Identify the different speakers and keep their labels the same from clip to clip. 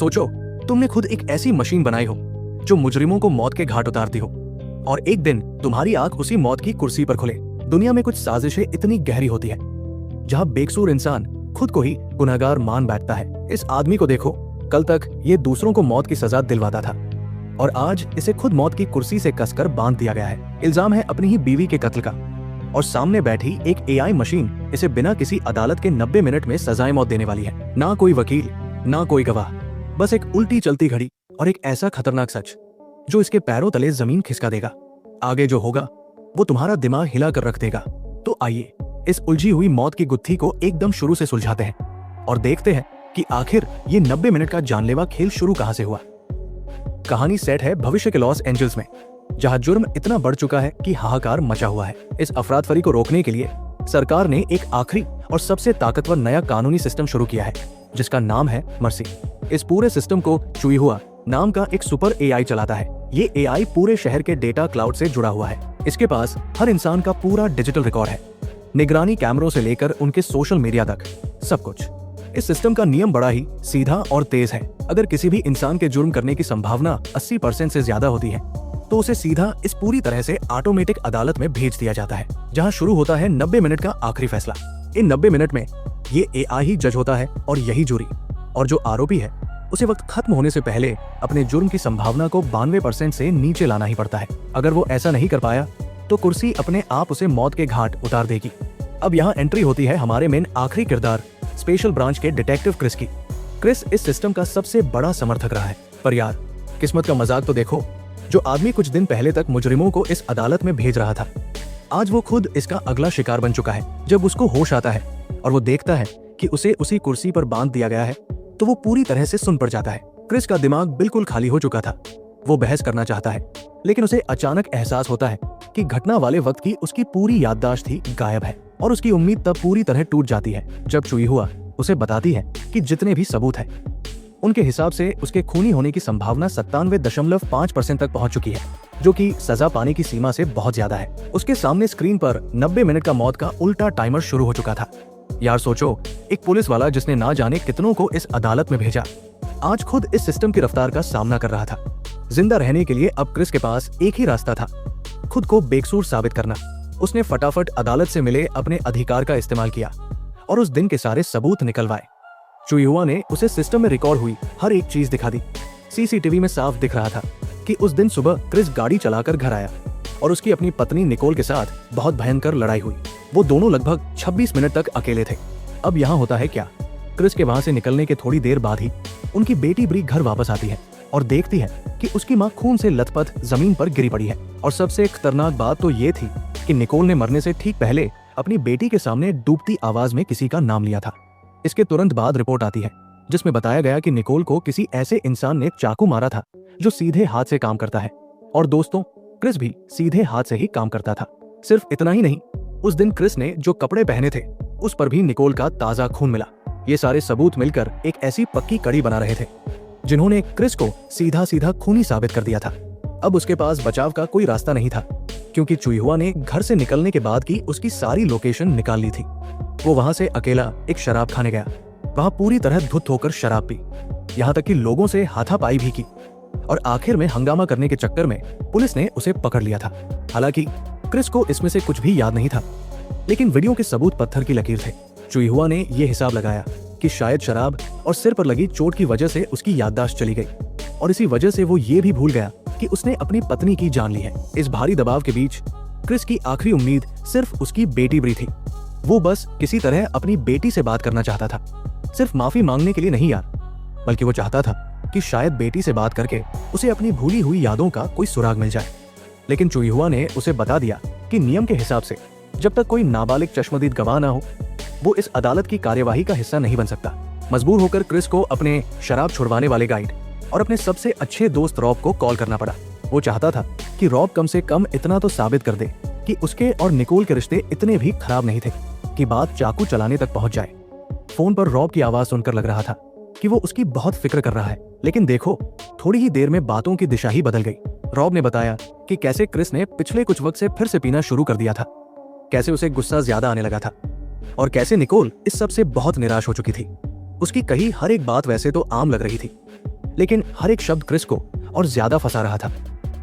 Speaker 1: सोचो, तुमने खुद एक ऐसी मशीन बनाई हो जो मुजरिमों को मौत के घाट उतारती हो, और एक दिन तुम्हारी आंख उसी मौत की कुर्सी पर खुले। दुनिया में कुछ साजिशें इतनी गहरी होती है जहां बेकसूर इंसान खुद को ही गुनहगार मान बैठता है। इस आदमी को देखो, कल तक ये दूसरों को मौत की सजा दिलवाता था और आज इसे खुद मौत की कुर्सी से कसकर बांध दिया गया है। इल्जाम है अपनी ही बीवी के कत्ल का, और सामने बैठी एक एआई मशीन इसे बिना किसी अदालत के 90 मिनट में सजाए मौत देने वाली है। ना कोई वकील, ना कोई गवाह, बस एक उल्टी चलती घड़ी और एक ऐसा खतरनाक सच जो इसके पैरों तले जमीन खिसका देगा। आगे जो होगा वो तुम्हारा दिमाग हिला कर रख देगा। तो आइए इस उलझी हुई मौत की गुत्थी को एकदम शुरू से सुलझाते हैं और देखते हैं कि आखिर ये 90 मिनट का जानलेवा खेल शुरू कहां से हुआ। कहानी सेट है भविष्य के लॉस एंजल्स में, जहां जुर्म इतना बढ़ चुका है कि हाहाकार मचा हुआ है। इस अफरातफरी को रोकने के लिए सरकार ने एक आखिरी और सबसे ताकतवर नया कानूनी सिस्टम शुरू किया है जिसका नाम है मर्सी। इस पूरे सिस्टम को चुईहुआ नाम का एक सुपर एआई चलाता है। ये एआई पूरे शहर के डेटा क्लाउड से जुड़ा हुआ है। इसके पास हर इंसान का पूरा डिजिटल रिकॉर्ड है, निगरानी कैमरों से लेकर उनके सोशल मीडिया तक, सब कुछ। इस सिस्टम का नियम बड़ा ही सीधा और तेज है। अगर किसी भी इंसान के जुर्म करने की संभावना 80% से ज्यादा होती है तो उसे सीधा इस पूरी तरह से ऑटोमेटिक अदालत में भेज दिया जाता है, जहां शुरू होता है 90 मिनट का आखिरी फैसला। इन 90 मिनट में ये एआई ही जज होता है और यही जूरी, और जो आरोपी है उसे वक्त खत्म होने से पहले अपने जुर्म की संभावना को 92% से नीचे लाना ही पड़ता है। अगर वो ऐसा नहीं कर पाया तो कुर्सी अपने आप उसे मौत के घाट उतार देगी। अब यहाँ एंट्री होती है हमारे मेन आखिरी किरदार स्पेशल ब्रांच के डिटेक्टिव क्रिस की। क्रिस इस सिस्टम का सबसे बड़ा समर्थक रहा है, पर यार किस्मत का मजाक तो देखो, जो आदमी कुछ दिन पहले तक मुजरिमों को इस अदालत में भेज रहा था, आज वो खुद इसका अगला शिकार बन चुका है। जब उसको होश आता है और वो देखता है कि उसे उसी कुर्सी पर बांध दिया गया है तो वो पूरी तरह से सुन पड़ जाता है। क्रिस का दिमाग बिल्कुल खाली हो चुका था। वो बहस करना चाहता है, लेकिन उसे अचानक एहसास होता है कि घटना वाले वक्त की उसकी पूरी याददाश्त ही गायब है, और उसकी उम्मीद तब पूरी तरह टूट जाती है जब चुईहुआ उसे बताती है कि जितने भी सबूत है उनके हिसाब से उसके खूनी होने की संभावना 97.5% तक पहुंच चुकी है, जो कि सजा पाने की सीमा से बहुत ज्यादा है। उसके सामने स्क्रीन पर 90 मिनट का मौत का उल्टा टाइमर शुरू हो चुका था। यार सोचो, एक पुलिस वाला जिसने ना जाने कितनों को इस अदालत में भेजा, आज खुद इस सिस्टम की रफ्तार का सामना कर रहा था। जिंदा रहने के लिए अब क्रिस के पास एक ही रास्ता था, खुद को बेकसूर साबित करना। उसने फटाफट अदालत से मिले अपने अधिकार का इस्तेमाल किया और उस दिन के सारे सबूत निकलवाए। चुईहुआ ने उसे सिस्टम में रिकॉर्ड हुई हर एक चीज दिखा दी। सीसीटीवी में साफ दिख रहा था कि उस दिन सुबह क्रिस गाड़ी चलाकर घर आया और उसकी अपनी पत्नी निकोल के साथ बहुत भयंकर लड़ाई हुई। वो दोनों लगभग 26 मिनट तक अकेले थे। अब यहाँ होता है क्या, क्रिस के वहां से निकलने के थोड़ी देर बाद ही उनकी बेटी ब्री घर वापस आती है और देखती है कि उसकी माँ खून से लथपथ जमीन पर गिरी पड़ी है। और सबसे खतरनाक बात तो ये थी कि निकोल ने मरने से ठीक पहले अपनी बेटी के सामने डूबती आवाज में किसी का नाम लिया था। इसके तुरंत बाद रिपोर्ट आती है जिसमें बताया गया कि निकोल को किसी ऐसे इंसान ने चाकू मारा था जो सीधे हाथ से काम करता है। और दोस्तों, क्रिस भी सीधे हाथ से ही काम करता था। सिर्फ इतना ही नहीं, उस दिन क्रिस ने जो कपड़े पहने थे उस पर भी निकोल का ताजा खून मिला। ये सारे सबूत मिलकर एक ऐसी पक्की कड़ी बना रहे थे जिन्होंने क्रिस को सीधा सीधा खूनी साबित कर दिया था। अब उसके पास बचाव का कोई रास्ता नहीं था, क्योंकि चुईहुआ ने घर से निकलने के बाद की उसकी सारी लोकेशन निकाल ली थी। वो वहां से अकेला एक शराब खाने गया, वहां पूरी तरह धुत होकर शराब पी, यहाँ तक कि लोगों से हाथापाई भी की, और आखिर में हंगामा करने के चक्कर में पुलिस ने उसे पकड़ लिया था। हालांकि क्रिस को इसमें से कुछ भी याद नहीं था, लेकिन वीडियो के सबूत पत्थर की लकीर थे। चुईहुआ ने यह हिसाब लगाया कि शायद शराब और सिर पर लगी चोट की वजह से उसकी याददाश्त चली गई, और इसी वजह से वो ये भी भूल गया कि उसने अपनी पत्नी की जान ली है। इस भारी दबाव के बीच क्रिस की आखिरी उम्मीद सिर्फ उसकी बेटी ब्री थी। वो बस किसी तरह अपनी बेटी से बात करना चाहता था, सिर्फ माफी मांगने के लिए नहीं यार, बल्कि वो चाहता था कि शायद बेटी से बात करके उसे अपनी भूली हुई यादों का कोई सुराग मिल जाए। लेकिन चुईहुआ ने उसे बता दिया कि नियम के हिसाब से जब तक कोई नाबालिग चश्मदीद गवाह ना हो, वो इस अदालत की कार्यवाही का हिस्सा नहीं बन सकता। मजबूर होकर क्रिस को अपने शराब छुड़वाने वाले गाइड और अपने सबसे अच्छे दोस्त रॉब को कॉल करना पड़ा। वो चाहता था कि रॉब कम से कम इतना तो साबित कर दे कि उसके और निकोल के रिश्ते इतने भी खराब नहीं थे कि बात चाकू चलाने तक पहुंच जाए। फोन पर रॉब की आवाज सुनकर लग रहा था कि वो उसकी बहुत फिक्र कर रहा है। लेकिन देखो, थोड़ी ही देर में बातों की दिशा ही बदल गई। रॉब ने बताया कि कैसे क्रिस ने पिछले कुछ वक्त से फिर से पीना शुरू कर दिया था, कैसे उसे गुस्सा ज्यादा आने लगा था, और कैसे निकोल इस सब से बहुत निराश हो चुकी थी। उसकी कही हर एक बात वैसे तो आम लग रही थी, लेकिन हर एक शब्द क्रिस को और ज्यादा फंसा रहा था।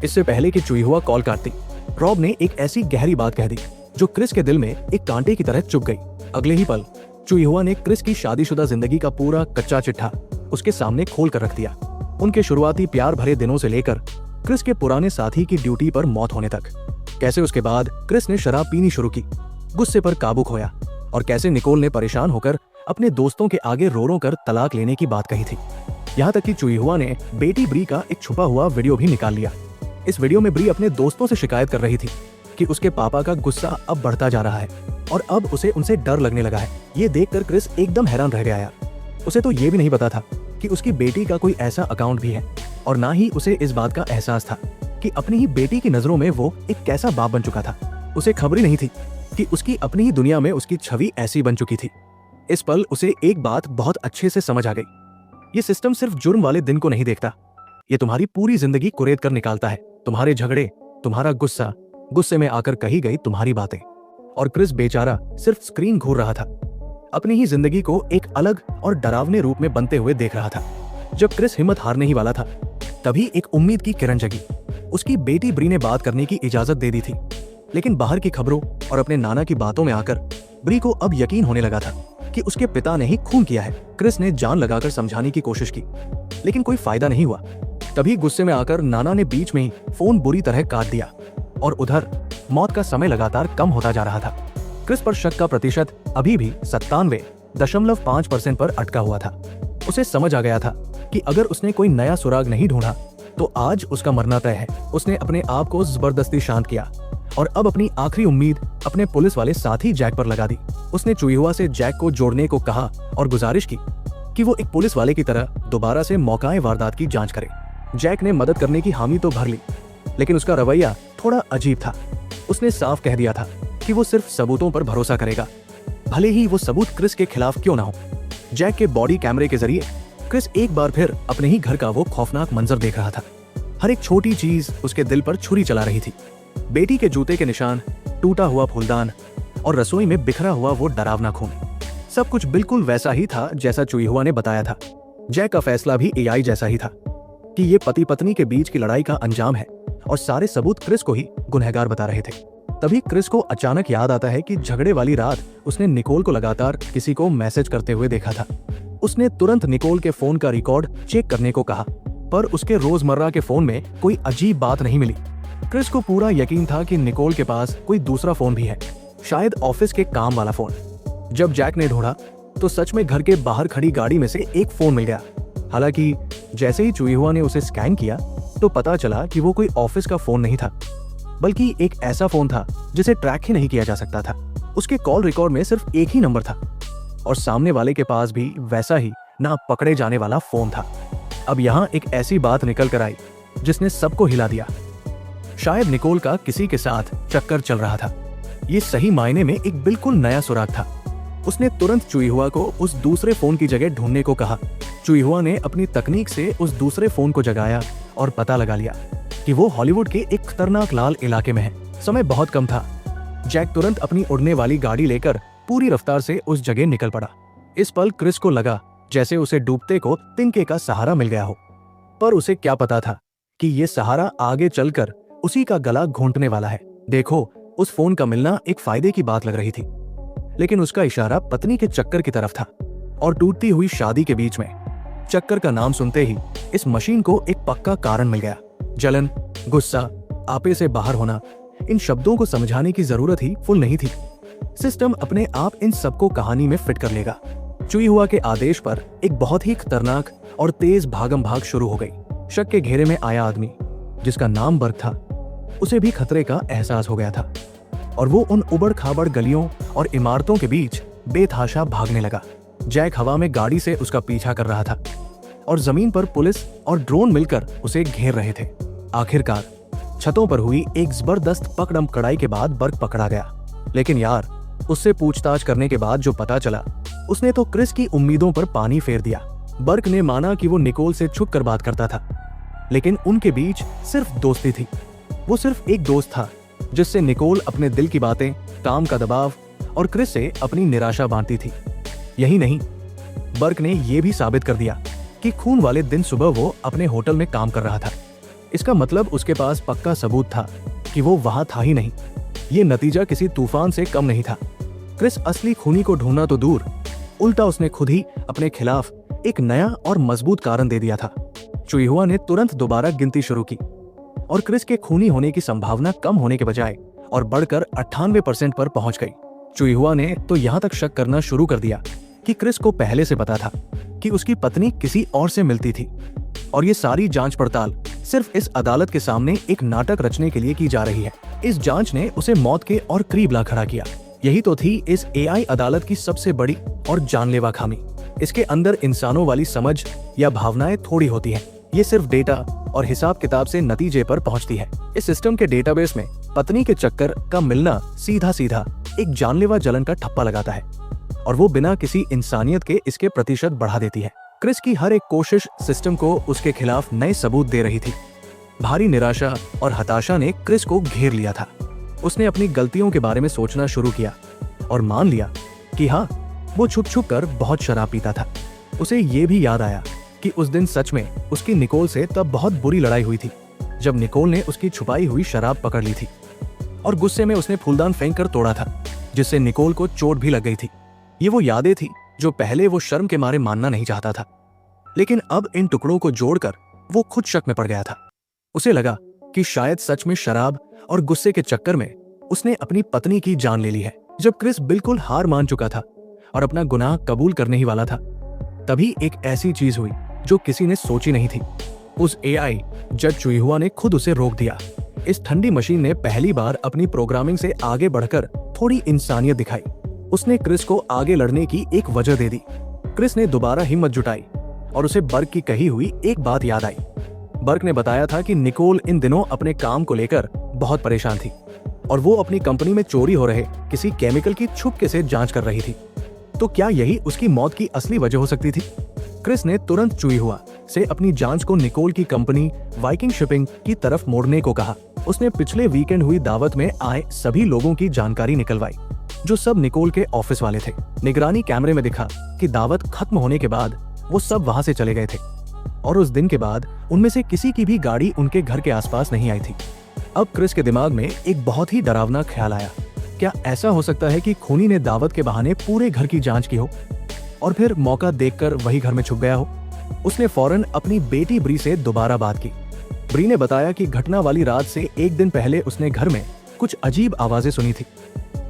Speaker 1: इससे पहले कि चुईहुआ कॉल काटती, रॉब ने एक ऐसी गहरी बात कह दी जो क्रिस के दिल में एक कांटे की तरह चुभ गई। अगले ही पल चुईहुआ ने क्रिस की शादीशुदा जिंदगी का पूरा कच्चा चिट्ठा उसके सामने खोल कर रख दिया। उनके शुरुआती प्यार भरे दिनों से लेकर क्रिस के पुराने साथी की ड्यूटी पर मौत होने तक, कैसे उसके बाद क्रिस ने शराब पीनी शुरू की, गुस्से पर काबू खोया, और कैसे निकोल ने परेशान होकर अपने दोस्तों के आगे रो रो कर तलाक लेने की बात कही थी। यहाँ तक कि चुईहुआ ने बेटी ब्री का एक छुपा हुआ वीडियो भी निकाल लिया। इस वीडियो में ब्री अपने दोस्तों से शिकायत कर रही थी कि उसके पापा का गुस्सा अब बढ़ता जा रहा है और अब उसे उनसे डर लगने लगा है। ये देखकर क्रिस एकदम हैरान रह गया। उसे तो ये भी नहीं पता था कि उसकी बेटी का कोई ऐसा अकाउंट भी है, और ना ही उसे इस बात का एहसास था कि अपनी ही बेटी की नजरों में वो एक कैसा बाप बन चुका था। उसे खबर ही नहीं थी कि उसकी अपनी ही दुनिया में उसकी छवि ऐसी बन चुकी थी। इस पल उसे एक बात बहुत अच्छे से समझ आ गई, ये सिस्टम सिर्फ जुर्म वाले दिन को नहीं देखता, ये तुम्हारी पूरी जिंदगी कुरेद कर निकालता है। तुम्हारे झगड़े, तुम्हारा गुस्सा, गुस्से में आकर कही गई तुम्हारी बातें। और क्रिस बेचारा सिर्फ स्क्रीन घूर रहा था, अपनी ही जिंदगी को एक अलग और डरावने रूप में बनते हुए देख रहा था। जब क्रिस हिम्मत हारने ही वाला था, तभी एक उम्मीद की किरण जगी। उसकी बेटी ब्री ने बात करने की इजाजत दे दी थी, लेकिन बाहर की खबरों और अपने नाना की बातों में आकर ब्री को अब यकीन होने लगा था कि उसके पिता ने ही खून किया है। क्रिस ने जान लगाकर समझाने की कोशिश की, लेकिन कोई फायदा नहीं हुआ। तभी गुस्से में आकर नाना ने बीच में ही फोन बुरी तरह काट दिया, और उधर मौत का समय लगातार कम होता जा रहा था। क्रिस पर शक का प्रतिशत अभी भी 97.5% पर अटका हुआ था। उसे समझ आ गया था कि अगर उसने कोई नया सुराग नहीं ढूंढा तो आज उसका मरना तय है। उसने अपने आप को जबरदस्ती शांत किया और अब अपनी आखिरी उम्मीद अपने पुलिस वाले साथी जैक पर लगा दी। उसने चुईहुआ से जैक को जोड़ने को कहा और गुजारिश की कि वो एक पुलिस वाले की तरह दोबारा से मौकाए वारदात की जांच करे। जैक ने मदद करने की हामी तो भर ली, लेकिन उसका रवैया थोड़ा अजीब था। उसने साफ कह दिया था कि वो सिर्फ सबूतों पर भरोसा करेगा, भले ही वो सबूत क्रिस के खिलाफ क्यों ना हो। जैक के बॉडी कैमरे के जरिए क्रिस एक बार फिर अपने ही घर का वो खौफनाक मंजर देख रहा था। हर एक छोटी चीज उसके दिल पर छुरी चला रही थी। बेटी के जूते के निशान, टूटा हुआ फूलदान और रसोई में बिखरा हुआ वो डरावना खून, सब कुछ बिल्कुल वैसा ही था जैसा चुईहुआ ने बताया था। जैक का फैसला भी एआई जैसा ही था कि ये पति पत्नी के बीच की लड़ाई का अंजाम है, और सारे सबूत क्रिस को ही गुनहगार बता रहे थे। तभी क्रिस को अचानक याद आता है कि झगड़े वाली रात उसने निकोल को लगातार किसी को मैसेज करते हुए देखा था। उसने तुरंत निकोल के फोन का रिकॉर्ड चेक करने को कहा, पर उसके रोजमर्रा के फोन में कोई अजीब बात नहीं मिली। क्रिस को पूरा यकीन था कि निकोल के पास कोई दूसरा फोन भी है, शायद ऑफिस के काम वाला फोन। जब जैक ने ढूंढा तो सच में घर के बाहर खड़ी गाड़ी में से एक फोन मिल गया। हालांकि जैसे ही चुईहुआ ने उसे स्कैन किया तो पता चला कि वो कोई ऑफिस का फोन नहीं था, बल्कि एक ऐसा फोन था जिसे ट्रैक ही नहीं किया जा सकता था। उसके कॉल रिकॉर्ड में सिर्फ एक ही नंबर था, और सामने वाले के पास भी वैसा ही ना पकड़े जाने वाला फोन था। अब यहाँ एक ऐसी बात निकल कर आई जिसने सबको हिला दिया। शायद निकोल का किसी के साथ चक्कर चल रहा था। ये सही मायने में एक बिल्कुल नया सुराग था। उसने तुरंत चुईहुआ को उस दूसरे फोन की जगह ढूंढने को कहा। चुईहुआ ने अपनी तकनीक से उस दूसरे फोन को जगाया और पता लगा लिया कि वो हॉलीवुड के एक खतरनाक लाल इलाके में है। समय बहुत कम था। जैक तुरंत अपनी उड़ने वाली गाड़ी लेकर पूरी रफ्तार से उस जगह निकल पड़ा। इस पल क्रिस को लगा जैसे उसे डूबते को तिनके का सहारा मिल गया हो, पर उसे क्या पता था कि ये सहारा आगे चलकर उसी का गला घोंटने वाला है। देखो, उस फोन का मिलना एक फायदे की बात लग रही थी, लेकिन उसका इशारा पत्नी के चक्कर की तरफ था, और टूटती हुई शादी के बीच में चक्कर का नाम सुनते ही इस मशीन को एक पक्का कारण मिल गया। जलन, गुस्सा, आपे से बाहर होना, इन शब्दों को समझाने की जरूरत ही फुल नहीं थी। सिस्टम अपने आप इन सबको कहानी में फिट कर लेगा। चुईहुआ के आदेश पर एक बहुत ही खतरनाक और तेज भागम भाग शुरू हो गई। शक के घेरे में आया आदमी, जिसका नाम बर्क था, उसे भी खतरे का एहसास हो गया था, और वो उन उबड़ खाबड़ गलियों और इमारतों के बीच बेतहाशा भागने लगा। जैक हवा में गाड़ी से उसका पीछा कर रहा था, और जमीन पर पुलिस और ड्रोन मिलकर उसे घेर रहे थे। आखिरकार छतों पर हुई एक जबरदस्त पकड़म कड़ाई के बाद बर्क पकड़ा गया। लेकिन यार, उससे पूछताछ करने के बाद जो पता चला, उसने तो क्रिस की उम्मीदों पर पानी फेर दिया। बर्क ने माना कि वो निकोल से छुप कर बात करता था, लेकिन उनके बीच सिर्फ दोस्ती थी। वो सिर्फ एक दोस्त था जिससे निकोल अपने दिल की बातें, काम का दबाव और क्रिस से अपनी निराशा बांटती थी। यही नहीं, बर्क ने यह भी साबित कर दिया कि खून वाले दिन सुबह वो अपने होटल में काम कर रहा था। इसका मतलब उसके पास पक्का सबूत था कि वो वहां था ही नहीं। ये नतीजा किसी तूफान से कम नहीं था। क्रिस असली खूनी को ढूंढना तो दूर, उल्टा उसने खुद ही अपने खिलाफ एक नया और मजबूत कारण दे दिया था। चुईहुआ ने तुरंत दोबारा गिनती शुरू की और क्रिस के खूनी होने की संभावना कम होने के बजाय और बढ़कर 98% पर पहुंच गई। चुईहुआ ने तो यहां तक शक करना शुरू कर दिया कि क्रिस को पहले से पता था कि उसकी पत्नी किसी और से मिलती थी और ये सारी जांच पड़ताल सिर्फ इस अदालत के सामने एक नाटक रचने के लिए की जा रही है। इस जांच ने उसे मौत के और करीब ला खड़ा किया। यही तो थी इस एआई अदालत की सबसे बड़ी और जानलेवा खामी। इसके अंदर इंसानों वाली समझ या भावनाएं थोड़ी होती हैं। ये सिर्फ डेटा और हिसाब किताब से नतीजे पर पहुंचती है। इस सिस्टम के डेटाबेस में पत्नी के चक्कर का मिलना सीधा सीधा एक जानलेवा जलन का ठप्पा लगाता है और वो बिना किसी इंसानियत के इसके प्रतिशत बढ़ा देती है। क्रिस की हर एक कोशिश सिस्टम को उसके खिलाफ नए सबूत दे रही थी। भारी निराशा और हताशा ने क्रिस को घेर लिया था। उसने अपनी गलतियों के बारे में सोचना शुरू किया और मान लिया कि हाँ, वो छुप छुप कर बहुत शराब पीता था। उसे ये भी याद आया कि उस दिन सच में उसकी निकोल से तब बहुत बुरी लड़ाई हुई थी, जब निकोल ने उसकी छुपाई हुई शराब पकड़ ली थी और गुस्से में उसने फूलदान फेंक कर तोड़ा था, जिससे निकोल को चोट भी लग गई थी। ये वो यादें थी जो पहले वो शर्म के मारे मानना नहीं चाहता था, लेकिन अब इन टुकड़ों को जोड़कर वो खुद शक में पड़ गया था। उसे लगा कि शायद सच में शराब और गुस्से के चक्कर में उसने अपनी पत्नी की जान ले ली है। जब क्रिस बिल्कुल हार मान चुका था और अपना गुनाह कबूल करने ही वाला था, तभी एक ऐसी चीज हुई जो किसी ने सोची नहीं थी। उस एआई जज चुईहुआ ने खुद उसे रोक दिया। इस ठंडी मशीन ने पहली बार अपनी प्रोग्रामिंग से आगे बढ़कर थोड़ी इंसानियत दिखाई। उसने क्रिस को आगे लड़ने की एक वजह दे दी। क्रिस ने दोबारा हिम्मत जुटाई और उसे बर्ग की कही हुई एक बात याद आई। बर्ग ने बताया था कि निकोल इन दिनों अपने काम को लेकर बहुत परेशान थी और वो अपनी कंपनी में चोरी हो रहे किसी केमिकल की छुपके से जांच कर रही थी। तो क्या यही उसकी मौत की असली वजह हो सकती थी? क्रिस ने तुरंत चुईहुआ से अपनी जांच को निकोल की कंपनी वाइकिंग शिपिंग की तरफ मोड़ने को कहा। उसने पिछले वीकेंड हुई दावत में आए सभी लोगों की जानकारी निकलवाई, जो सब निकोल के ऑफिस वाले थे। निगरानी कैमरे में दिखा कि दावत खत्म होने के बाद वो सब वहां से चले गए थे और उस दिन के बाद उनमें से किसी की भी गाड़ी उनके घर के आसपास नहीं आई थी। अब क्रिस के दिमाग में एक बहुत ही डरावना ख्याल आया। क्या ऐसा हो सकता है कि खूनी ने दावत के बहाने पूरे घर की जांच की हो और फिर मौका देखकर वही घर में छुप गया हो? उसने फौरन अपनी बेटी ब्री से दोबारा बात की। ब्री ने बताया कि घटना वाली रात से एक दिन पहले उसने घर में कुछ अजीब आवाजें सुनी थी,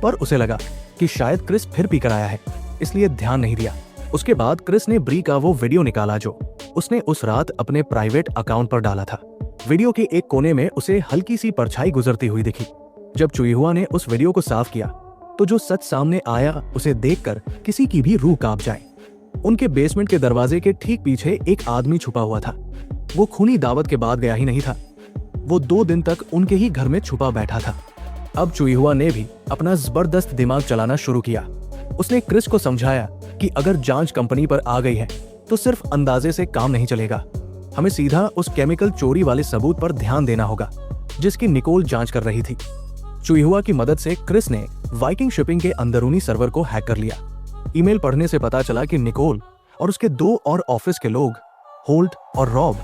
Speaker 1: पर उसे लगा कि शायद क्रिस फिर पी कर आया है, इसलिए ध्यान नहीं दिया। उसके बाद क्रिस ने ब्री का वो वीडियो निकाला जो उसने उस रात अपने प्राइवेट अकाउंट पर डाला था। वीडियो के एक कोने में उसे हल्की सी परछाई गुजरती हुई दिखी। जब चुईहुआ ने उस वीडियो को साफ किया तो जो सच सामने आया उसे देखकर किसी की भी रूह कांप जाए। उनके बेसमेंट के दरवाजे के ठीक पीछे एक आदमी छुपा हुआ था। वो खूनी दावत के बाद गया ही नहीं था, वो 2 दिन तक उनके ही घर में छुपा बैठा था। अब चुईहुआ ने भी अपना जबरदस्त दिमाग चलाना शुरू किया। उसने क्रिस को समझाया कि अगर जांच कंपनी पर आ गई है तो सिर्फ अंदाजे से काम नहीं चलेगा। हमें सीधा उस केमिकल चोरी वाले सबूत पर ध्यान देना होगा जिसकी निकोल जांच कर रही थी। चुईहुआ की मदद से क्रिस ने वाइकिंग शिपिंग के अंदरूनी सर्वर को हैक कर लिया। ईमेल पढ़ने से पता चला कि निकोल और उसके 2 और ऑफिस के लोग, होल्ट और रॉब,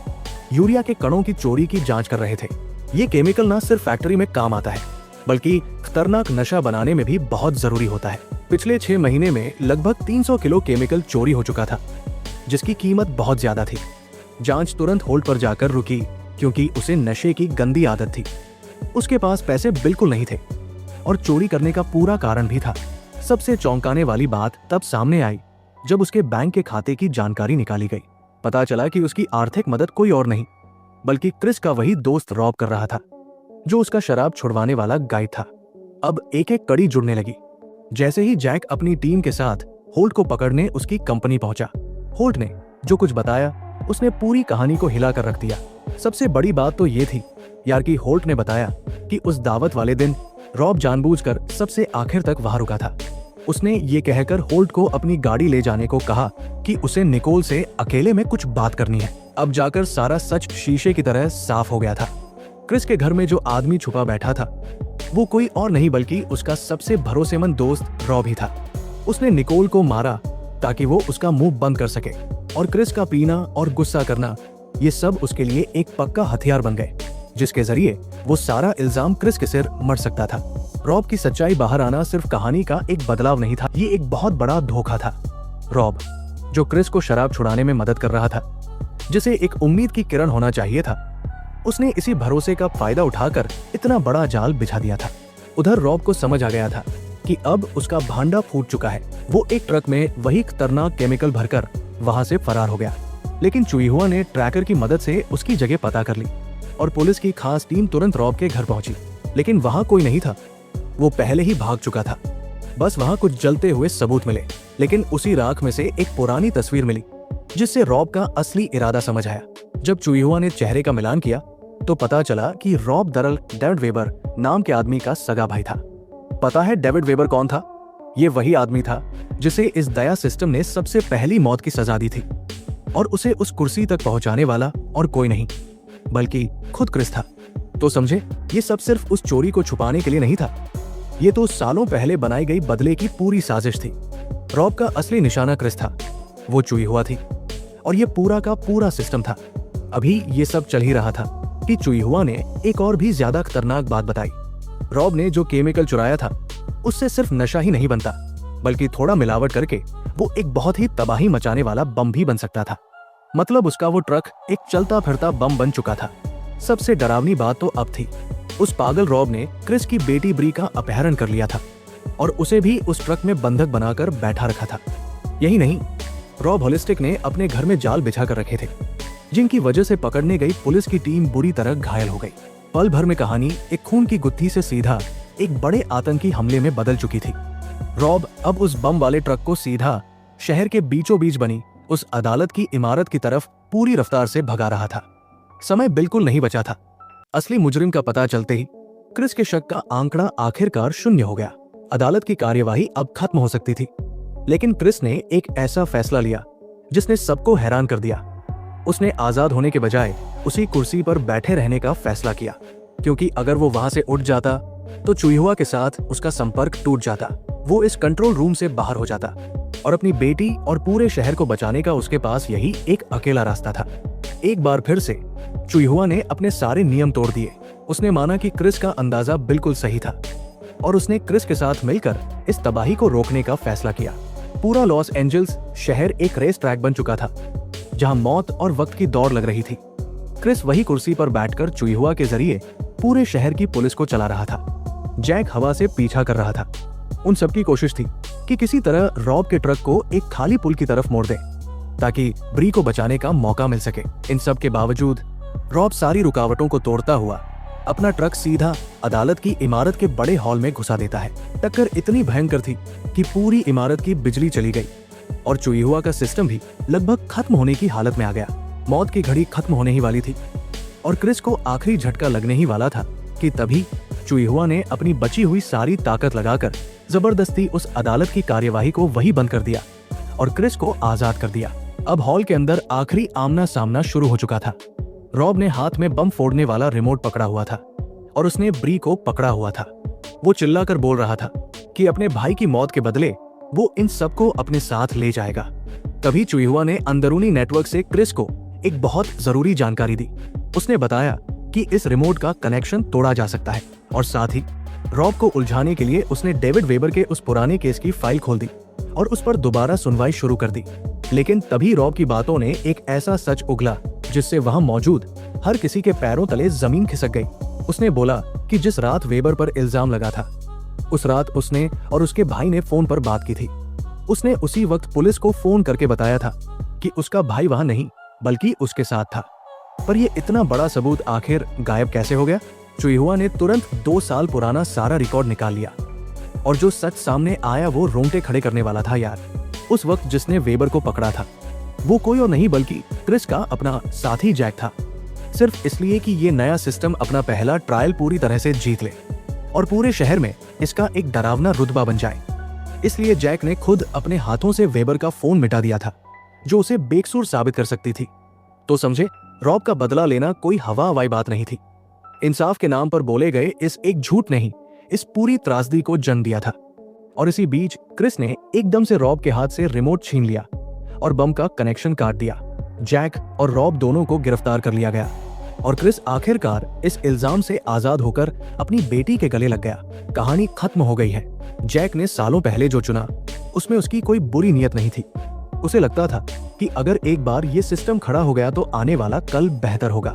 Speaker 1: यूरिया के कणों की चोरी की जांच कर रहे थे। ये केमिकल न सिर्फ फैक्ट्री में काम आता है, बल्कि खतरनाक नशा बनाने में भी बहुत जरूरी होता है। पिछले 6 महीने में लगभग 300 किलो केमिकल चोरी हो चुका था, जिसकी कीमत बहुत ज्यादा थी। जांच तुरंत होल्ड पर जाकर रुकी क्योंकि उसे नशे की गंदी आदत थी। उसके पास पैसे बिल्कुल नहीं थे और चोरी करने का पूरा कारण भी था। सबसे चौंकाने वाली बात तब सामने आई जब उसके बैंक के खाते की जानकारी निकाली गई। पता चला कि उसकी आर्थिक मदद कोई और नहीं बल्कि क्रिस का वही दोस्त रॉब कर रहा था, जो उसका शराब छुड़वाने वाला गाइड था। अब एक एक कड़ी जुड़ने लगी। जैसे ही जैक अपनी टीम के साथ होल्ट को पकड़ने उसकी कंपनी पहुंचा, होल्ट ने जो कुछ बताया उसने पूरी कहानी को हिला कर रख दिया। सबसे बड़ी बात तो ये थी यार कि होल्ट ने बताया कि उस दावत वाले दिन रॉब जानबूझकर सबसे आखिर तक वहां रुका था। उसने ये कहकर होल्ट को अपनी गाड़ी ले जाने को कहा कि उसे निकोल से अकेले में कुछ बात करनी है। अब जाकर सारा सच शीशे की तरह साफ हो गया था। क्रिस के घर में जो आदमी छुपा बैठा था वो कोई और नहीं बल्कि उसका सबसे भरोसेमंद दोस्त रॉब ही था। उसने निकोल को मारा ताकि वो उसका मुंह बंद कर सके और क्रिस का पीना और गुस्सा करना, ये सब उसके लिए एक पक्का हथियार बन गए, जिसके जरिए वो सारा इल्जाम क्रिस के सिर मर सकता था। रॉब की सच्चाई बाहर आना सिर्फ कहानी का एक बदलाव नहीं था, ये एक बहुत बड़ा धोखा था। रॉब, जो क्रिस को शराब छुड़ाने में मदद कर रहा था, जिसे एक उम्मीद की किरण होना चाहिए था, उसने इसी भरोसे का फायदा उठाकर इतना बड़ा जाल बिछा दिया था। उधर रॉब को समझ आ गया था कि अब उसका भांडा फूट चुका है। वो एक ट्रक में वही खतरनाक केमिकल भरकर वहां से फरार हो गया, लेकिन चुईहुआ ने ट्रैकर की मदद से उसकी जगह पता कर ली और पुलिस की खास टीम तुरंत रॉब के घर पहुंची। लेकिन वहां कोई नहीं था, वो पहले ही भाग चुका था। बस वहां कुछ जलते हुए सबूत मिले, लेकिन उसी राख में से एक पुरानी तस्वीर मिली, जिससे रॉब का असली इरादा समझ आया। जब चुईहुआ ने चेहरे का मिलान किया तो पता चला कि रॉब दरअसल डेविड वेबर नाम के आदमी का सगा भाई था। पता है डेविड वेबर कौन था? ये वही आदमी था जिसे इस दया सिस्टम ने सबसे पहली मौत की सजा दी थी, और उसे उस कुर्सी तक पहुंचाने वाला और कोई नहीं बल्कि खुद क्रिस था। तो समझे, ये सब सिर्फ उस चोरी को छुपाने के लिए नहीं था, ये तो सालों पहले बनाई गई बदले की पूरी साजिश थी। रॉब का असली निशाना क्रिस था, वो चुईहुआ थी, और ये पूरा का पूरा सिस्टम था। अभी ये सब चल ही रहा था कि चुईहुआ ने एक और भी ज्यादा खतरनाक बात बताई। रॉब ने जो केमिकल चुराया था, उससे सिर्फ नशा ही नहीं बनता, बल्कि थोड़ा मिलावट करके वो एक बहुत ही तबाही मचाने वाला बम भी बन सकता था। मतलब उसका वो ट्रक एक चलता फिरता बम बन चुका था। सबसे डरावनी बात तो अब थी, उस पागल रॉब ने क्रिस की बेटी ब्री का अपहरण कर लिया था और उसे भी उस ट्रक में बंधक बनाकर बैठा रखा था। यही नहीं, रॉब होलिस्टिक ने अपने घर में जाल बिछा कर रखे थे, जिनकी वजह से पकड़ने गई पुलिस की टीम बुरी तरह घायल हो गई। पल भर में कहानी एक खून की गुत्थी से सीधा एक बड़े आतंकी हमले में बदल चुकी थी। रॉब अब उस बम वाले ट्रक को सीधा शहर के बीचों बीच बनी उस अदालत की इमारत की तरफ पूरी रफ्तार से भगा रहा था। समय बिल्कुल नहीं बचा था। असली मुजरिम का पता चलते ही क्रिस के शक का आंकड़ा आखिरकार शून्य हो गया। अदालत की कार्यवाही अब खत्म हो सकती थी, लेकिन क्रिस ने एक ऐसा फैसला लिया जिसने सबको हैरान कर दिया। उसने आजाद होने के बजाय उसी कुर्सी पर बैठे रहने का फैसला किया, क्योंकि अगर वो वहां से उठ जाता तो चुईहुआ के साथ उसका संपर्क टूट जाता। वो इस कंट्रोल रूम से बाहर हो जाता और अपनी बेटी और पूरे शहर को बचाने का उसके पास यही एक अकेला रास्ता था। एक बार फिर से चुईहुआ ने अपने सारे नियम तोड़ दिए। उसने माना कि क्रिस का अंदाजा बिल्कुल सही था और उसने क्रिस के साथ मिलकर इस तबाही को रोकने का फैसला किया। पूरा लॉस एंजल्स शहर एक रेस ट्रैक बन चुका था, जहां मौत और वक्त की दौड़ लग रही थी। क्रिस वही कुर्सी पर बैठकर चुईहुआ के जरिए पूरे शहर की पुलिस को चला रहा था। जैक हवा से पीछा कर रहा था। उन सबकी कोशिश थी कि किसी तरह रॉब के ट्रक को एक खाली पुल की तरफ मोड़ दे, ताकि ब्री को बचाने का मौका मिल सके। इन सब के बावजूद रॉब सारी रुकावटों को तोड़ता हुआ अपना ट्रक सीधा अदालत की इमारत के बड़े हॉल में घुसा देता है। टक्कर इतनी भयंकर थी कि पूरी इमारत की बिजली चली गई और चुईहुआ का सिस्टम भी लगभग खत्म होने की हालत में आ गया। मौत की घड़ी खत्म होने ही वाली थी और क्रिस को आखिरी झटका लगने ही वाला था कि तभी चुईहुआ ने अपनी बची हुई सारी ताकत लगाकर जबरदस्ती उस अदालत की कार्यवाही को वही बंद कर दिया और क्रिस को आजाद कर दिया। अब हॉल के अंदर आखिरी आमना सामना शुरू हो चुका था। रॉब ने हाथ में बम फोड़ने वाला रिमोट पकड़ा हुआ था और उसने ब्री को पकड़ा हुआ था। वो चिल्लाकर बोल रहा था कि अपने भाई की मौत के बदले वो इन सबको अपने साथ ले जाएगा। तभी चुईहुआ ने अंदरूनी नेटवर्क से क्रिस को एक बहुत जरूरी जानकारी दी। उसने बताया कि इस रिमोट का कनेक्शन तोड़ा जा सकता है और साथ ही रॉब को उलझाने के लिए उसने डेविड वेबर के उस पुराने केस की फाइल खोल दी और उस पर दोबारा सुनवाई शुरू कर दी। लेकिन तभी रॉब की बातों ने एक ऐसा सच उगला जिससे वहां मौजूद हर किसी के पैरों तले जमीन खिसक गई। उसने बोला कि जिस रात वेबर पर इल्जाम लगा था, उस रात उसने और उसके भाई ने फोन पर बात की थी। उसने उसी वक्त पुलिस को फोन करके बताया था कि उसका भाई वहां नहीं बल्कि उसके साथ था। पर यह इतना बड़ा सबूत आखिर गायब कैसे हो गया? चुईहुआ ने तुरंत 2 साल पुराना सारा रिकॉर्ड निकाल लिया और जो सच सामने आया वो रोंगटे खड़े करने वाला था यार। उस वक्त जिसने वेबर को पकड़ा था वो कोई और नहीं बल्कि क्रिस का अपना साथी जैक था, सिर्फ इसलिए कि ये नया सिस्टम अपना पहला ट्रायल पूरी तरह से जीत ले और पूरे शहर में इसका एक डरावना रुतबा बन जाए। इसलिए जैक ने खुद अपने हाथों से वेबर का फोन मिटा दिया था, जो उसे बेकसूर साबित कर सकती थी। तो समझे, रॉब का बदला लेना कोई हवा हवाई बात नहीं थी। इंसाफ के नाम पर बोले गए इस एक झूठ ने ही इस पूरी त्रासदी को जन्म दिया था। और इसी बीच क्रिस ने एकदम से रॉब के हाथ से रिमोट छीन लिया और बम का कनेक्शन काट दिया। जैक और रॉब दोनों को गिरफ्तार कर लिया गया और क्रिस आखिरकार इस इल्जाम से आजाद होकर अपनी बेटी के गले लग गया। कहानी खत्म हो गई है। जैक ने सालों पहले जो चुना उसमें उसकी कोई बुरी नीयत नहीं थी। उसे लगता था कि अगर एक बार ये सिस्टम खड़ा हो गया तो आने वाला कल बेहतर होगा,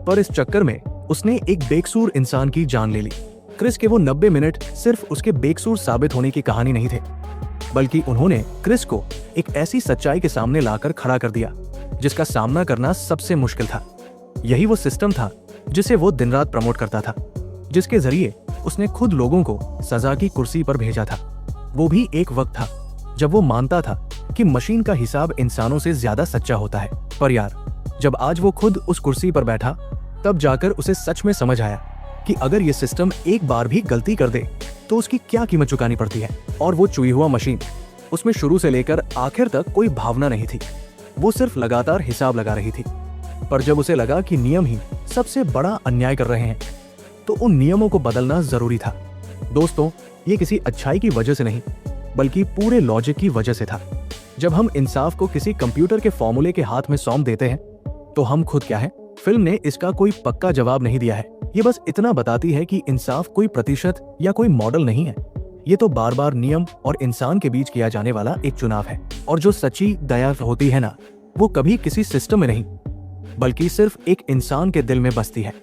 Speaker 1: पर इस चक्कर में उसने एक बेकसूर इंसान की जान ले ली। क्रिस के वो 90 मिनट सिर्फ उसके बेकसूर साबित होने की कहानी नहीं थे, बल्कि उन्होंने क्रिस को एक ऐसी सच्चाई के सामने लाकर खड़ा कर दिया जिसका सामना करना सबसे मुश्किल था। यही वो सिस्टम था जिसे वो दिन रात प्रमोट करता था, जिसके जरिए उसने खुद लोगों को सजा की कुर्सी पर भेजा था। वो भी एक वक्त था जब वो मानता था कि मशीन का हिसाब इंसानों से ज्यादा सच्चा होता है। पर यार, जब आज वो खुद उस कुर्सी पर बैठा तब जाकर उसे सच में समझ आया कि अगर ये सिस्टम एक बार भी गलती कर दे तो उसकी क्या कीमत चुकानी पड़ती है। और वो चुई हुआ मशीन, उसमें शुरू से लेकर आखिर तक कोई भावना नहीं थी। वो सिर्फ लगातार हिसाब लगा रही थी। पर जब उसे लगा कि नियम ही सबसे बड़ा अन्याय कर रहे हैं तो उन नियमों को बदलना जरूरी था। दोस्तों, ये किसी अच्छाई की वजह से नहीं बल्कि पूरे लॉजिक की वजह से था। जब हम इंसाफ को किसी कंप्यूटर के फॉर्मूले के हाथ में सौंप देते हैं तो हम खुद क्या हैं? फिल्म ने इसका कोई पक्का जवाब नहीं दिया है। ये बस इतना बताती है कि इंसाफ कोई प्रतिशत या कोई मॉडल नहीं है। ये तो बार बार नियम और इंसान के बीच किया जाने वाला एक चुनाव है। और जो सच्ची दया होती है ना, वो कभी किसी सिस्टम में नहीं बल्कि सिर्फ एक इंसान के दिल में बसती है।